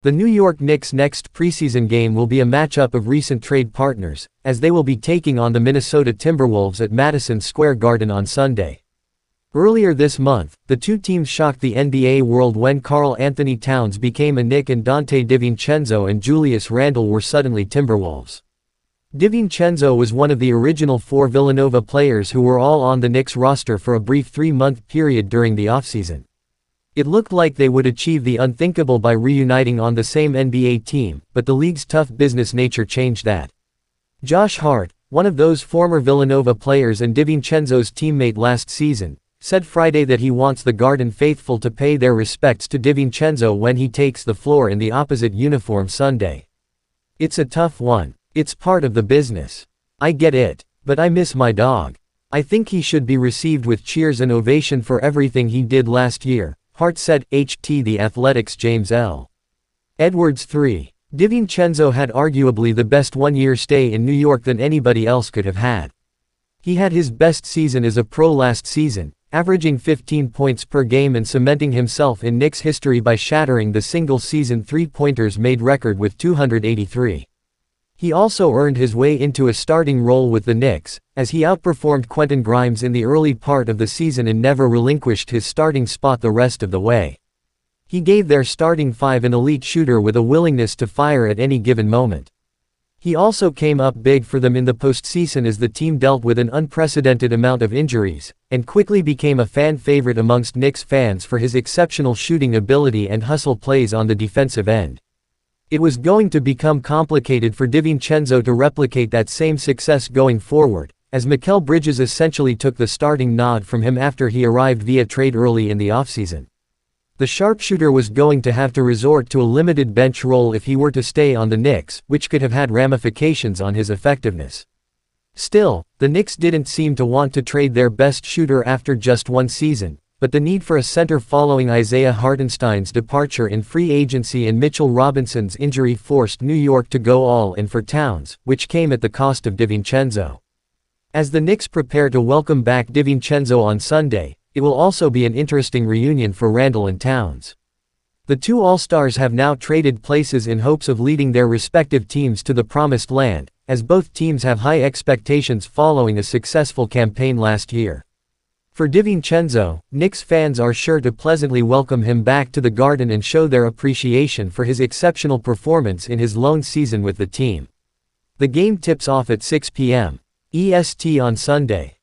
The New York Knicks' next preseason game will be a matchup of recent trade partners, as they will be taking on the Minnesota Timberwolves at Madison Square Garden on Sunday. Earlier this month, the two teams shocked the NBA world when Karl Anthony Towns became a Knick and Donte DiVincenzo and Julius Randle were suddenly Timberwolves. DiVincenzo was one of the original 4 Villanova players who were all on the Knicks roster for a brief 3-month period during the offseason. It looked like they would achieve the unthinkable by reuniting on the same NBA team, but the league's tough business nature changed that. Josh Hart, one of those former Villanova players and DiVincenzo's teammate last season, said Friday that he wants the Garden faithful to pay their respects to DiVincenzo when he takes the floor in the opposite uniform Sunday. "It's a tough one. It's part of the business. I get it, but I miss my dog. I think he should be received with cheers and ovation for everything he did last year," Hart said. The Athletic's James L. Edwards 3. DiVincenzo had arguably the best one-year stay in New York than anybody else could have had. He had his best season as a pro last season, averaging 15 points per game and cementing himself in Knicks history by shattering the single-season three-pointers made record with 283. He also earned his way into a starting role with the Knicks, as he outperformed Quentin Grimes in the early part of the season and never relinquished his starting spot the rest of the way. He gave their starting 5 an elite shooter with a willingness to fire at any given moment. He also came up big for them in the postseason as the team dealt with an unprecedented amount of injuries, and quickly became a fan favorite amongst Knicks fans for his exceptional shooting ability and hustle plays on the defensive end. It was going to become complicated for DiVincenzo to replicate that same success going forward, as Mikal Bridges essentially took the starting nod from him after he arrived via trade early in the offseason. The sharpshooter was going to have to resort to a limited bench role if he were to stay on the Knicks, which could have had ramifications on his effectiveness. Still, the Knicks didn't seem to want to trade their best shooter after just one season, but the need for a center following Isaiah Hartenstein's departure in free agency and Mitchell Robinson's injury forced New York to go all in for Towns, which came at the cost of DiVincenzo. As the Knicks prepare to welcome back DiVincenzo on Sunday, it will also be an interesting reunion for Randle and Towns. The two All-Stars have now traded places in hopes of leading their respective teams to the promised land, as both teams have high expectations following a successful campaign last year. For DiVincenzo, Knicks fans are sure to pleasantly welcome him back to the Garden and show their appreciation for his exceptional performance in his lone season with the team. The game tips off at 6 p.m. EST on Sunday.